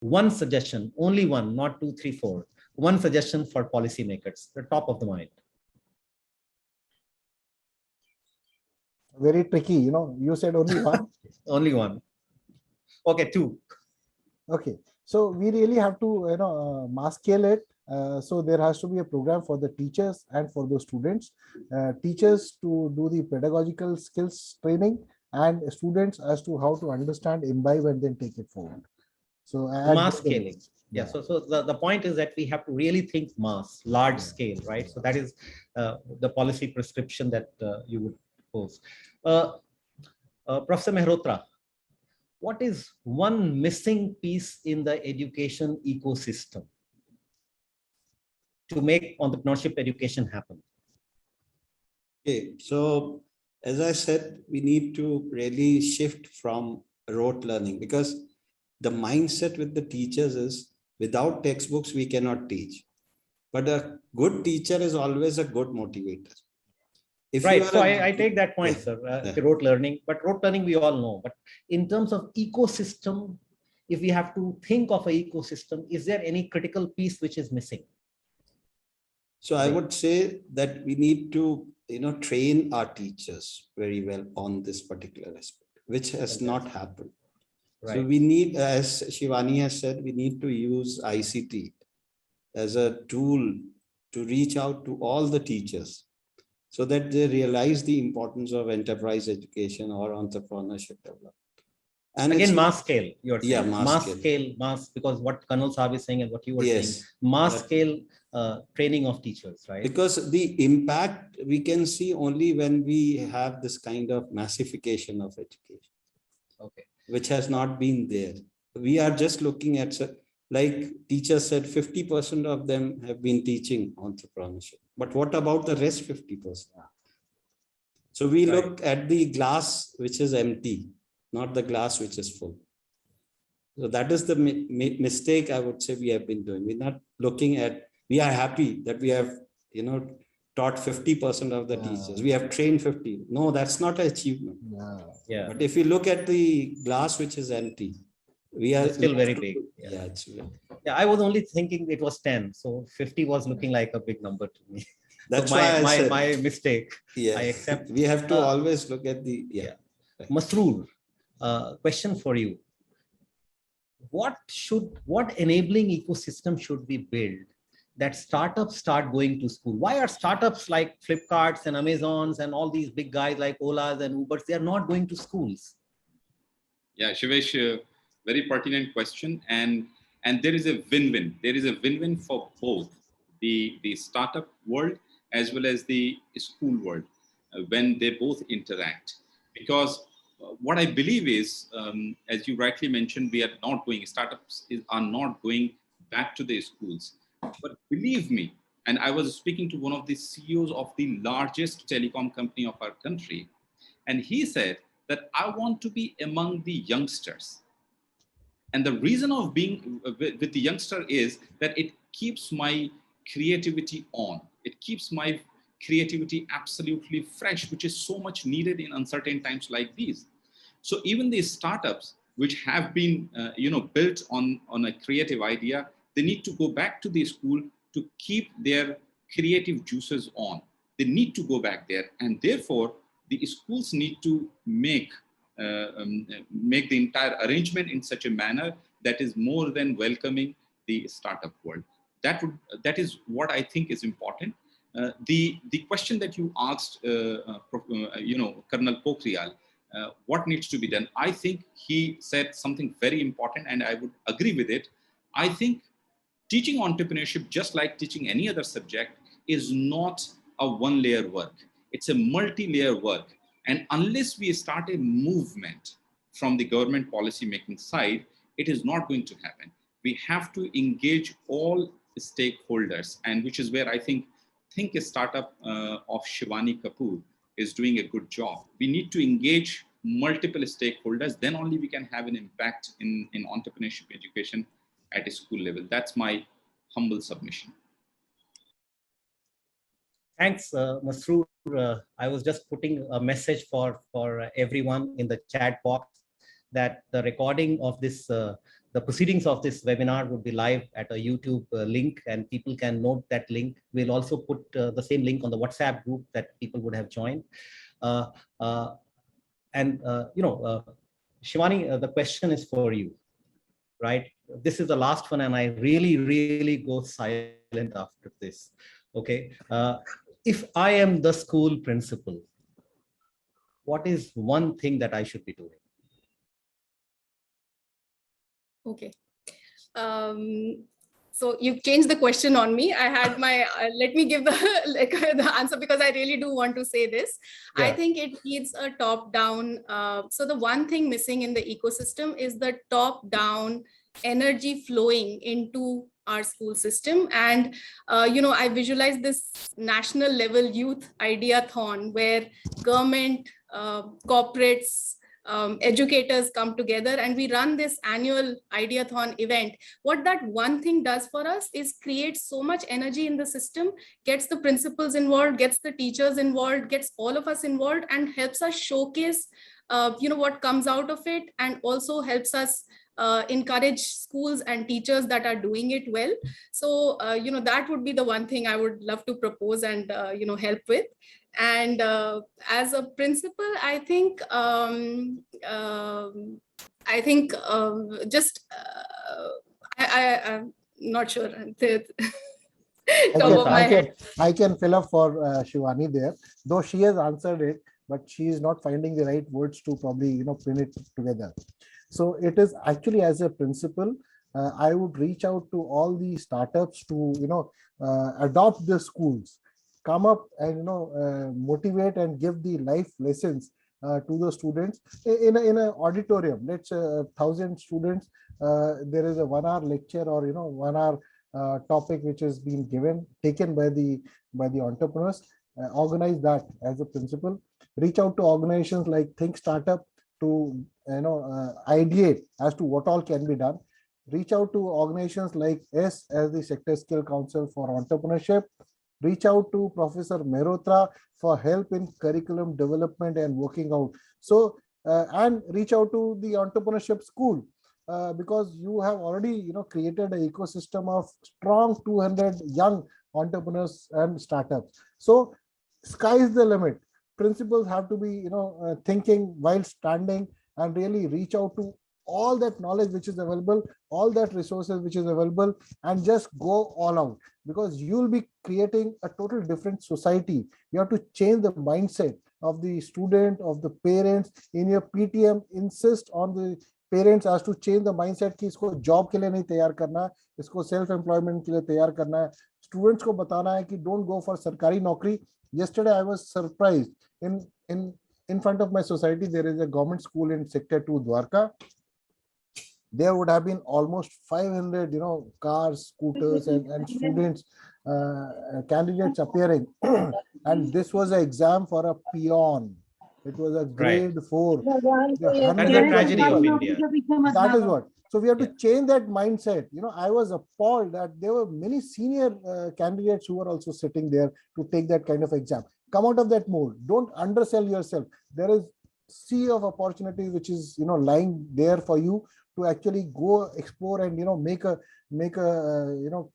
One suggestion, only one, not two, three, four. One suggestion for policymakers, the top of the mind. Very tricky, you know, you said only one. Only one. Okay, two. Okay, so we really have to, mass scale it. So there has to be a program for the teachers and for the students. Teachers to do the pedagogical skills training, and students as to how to understand, imbibe, and then take it forward. So Mass scaling. Yeah. So the point is that we have to really think mass, large scale, right? So that is the policy prescription that you would pose. Professor Mehrotra, what is one missing piece in the education ecosystem to make entrepreneurship education happen? Okay, so as I said, we need to really shift from rote learning, because the mindset with the teachers is without textbooks, we cannot teach. But a good teacher is always a good motivator. If right, so I take that point, sir, rote learning, but rote learning we all know. But in terms of ecosystem, if we have to think of an ecosystem, is there any critical piece which is missing? So I would say that we need to, train our teachers very well on this particular aspect, which has not happened. Right. So we need, as Shivani has said, we need to use ICT as a tool to reach out to all the teachers so that they realize the importance of enterprise education or entrepreneurship development. And again, mass scale, you're saying. Yeah, mass scale, because what Kanal Saab is saying and what you were saying, mass scale training of teachers, right? Because the impact we can see only when we have this kind of massification of education. Okay. Which has not been there. We are just looking at, like teachers said, 50% of them have been teaching entrepreneurship. But what about the rest 50%? So we look at the glass which is empty, not the glass which is full. So that is the mistake I would say we have been doing. We're not looking at, we are happy that we have, taught 50% of the teachers. We have trained 50. No, that's not an achievement. Yeah. But if you look at the glass which is empty, we are still very big. Yeah, it's very big. Yeah, I was only thinking it was 10. So 50 was looking like a big number to me. That's so why my mistake. Yeah, I accept. We have to always look at the Masroor, question for you. What enabling ecosystem should we build that startups start going to school? Why are startups like Flipkarts and Amazons and all these big guys like Olas and Ubers, they are not going to schools? Yeah, Shivesh, very pertinent question. And there is a win-win. There is a win-win for both the startup world as well as the school world when they both interact. Because what I believe is, as you rightly mentioned, startups are not going back to the schools. But believe me, and I was speaking to one of the CEOs of the largest telecom company of our country, and he said that I want to be among the youngsters. And the reason of being with the youngster is that it keeps my creativity on. It keeps my creativity absolutely fresh, which is so much needed in uncertain times like these. So even these startups, which have been built on a creative idea, they need to go back to the school to keep their creative juices on. They need to go back there, and therefore the schools need to make the entire arrangement in such a manner that is more than welcoming the startup world. That is what I think is important. The question that you asked, Colonel Pokhriyal, what needs to be done? I think he said something very important, and I would agree with it. I think teaching entrepreneurship, just like teaching any other subject, is not a one-layer work. It's a multi-layer work. And unless we start a movement from the government policy making side, it is not going to happen. We have to engage all stakeholders, and which is where I think a startup of Shivani Kapoor is doing a good job. We need to engage multiple stakeholders, then only we can have an impact in entrepreneurship education at a school level. That's my humble submission. Thanks, Masroor. I was just putting a message for everyone in the chat box that the recording of this the proceedings of this webinar would be live at a YouTube link, and people can note that link. We'll also put the same link on the WhatsApp group that people would have joined. Shivani, the question is for you, right? This is the last one, and I really go silent after this. Okay. If I am the school principal, what is one thing that I should be doing? Okay. So you changed the question on me. I had my, let me give the, the answer, because I really do want to say this. Yeah. I think it needs a top-down. So the one thing missing in the ecosystem is the top-down energy flowing into our school system. And, I visualize this national level youth ideathon where government, corporates, educators come together, and we run this annual ideathon event. What that one thing does for us is create so much energy in the system, gets the principals involved, gets the teachers involved, gets all of us involved, and helps us showcase what comes out of it, and also helps us encourage schools and teachers that are doing it well. So that would be the one thing I would love to propose and help with. And as a principal, I think I'm not sure. Top of my head. I can fill up for Shivani there, though she has answered it, but she is not finding the right words to probably pin it together. So it is actually, as a principal, I would reach out to all the startups to adopt the schools, come up and motivate and give the life lessons to the students in an auditorium. Let's say 1,000 students. There is a 1 hour lecture or 1 hour topic which is being taken by the entrepreneurs. Organize that as a principal. Reach out to organizations like Think Startup to ideate as to what all can be done. Reach out to organizations like S as the Sector Skill Council for Entrepreneurship. Reach out to Professor Mehrotra for help in curriculum development and working out. So, and reach out to the entrepreneurship school because you have already, created an ecosystem of strong 200 young entrepreneurs and startups. So, sky is the limit. Principals have to be, thinking while standing and really reach out to all that knowledge which is available, all that resources which is available, and just go all out, because you'll be creating a total different society. You have to change the mindset of the student, of the parents. In your PTM, insist on the parents as to change the mindset कि इसको job के लिए नहीं तैयार करना, इसको self employment के लिए तैयार करना है. Students को बताना है कि don't go for सरकारी नौकरी. Yesterday I was surprised. In front of my society there is a government school in Sector 2 Dwarka. There would have been almost 500 cars, scooters and students, candidates appearing. And this was an exam for a peon. It was a grade 4. That is the tragedy of India. That is what. So we have to change that mindset. I was appalled that there were many senior candidates who were also sitting there to take that kind of exam. Come out of that mode. Don't undersell yourself. There is sea of opportunity which is lying there for you to actually go explore and make a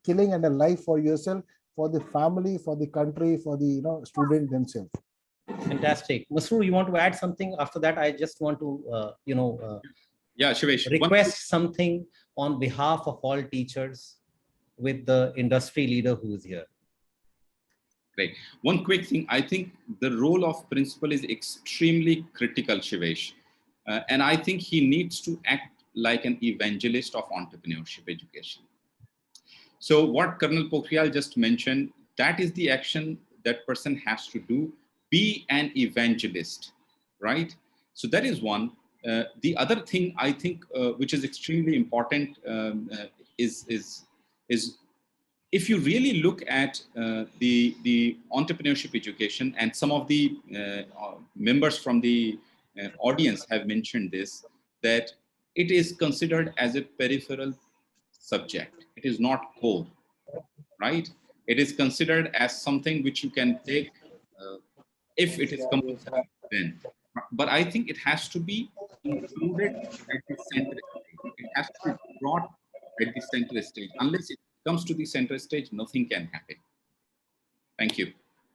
killing and a life for yourself, for the family, for the country, for the student themselves. Fantastic. Masroor, you want to add something? After that, I just want to yeah, Shivesh, request something on behalf of all teachers with the industry leader who is here. Great. One quick thing. I think the role of principal is extremely critical, Shivesh. And I think he needs to act like an evangelist of entrepreneurship education. So what Colonel Pokhriyal just mentioned, that is the action that person has to do. Be an evangelist, right? So that is one. The other thing I think which is extremely important is if you really look at the entrepreneurship education, and some of the members from the audience have mentioned this, that it is considered as a peripheral subject. It is not core, right? It is considered as something which you can take if it is compulsory then. But I think it has to be included at the center stage. It has to be brought at the center stage. Unless it comes to the center stage, nothing can happen. Thank you.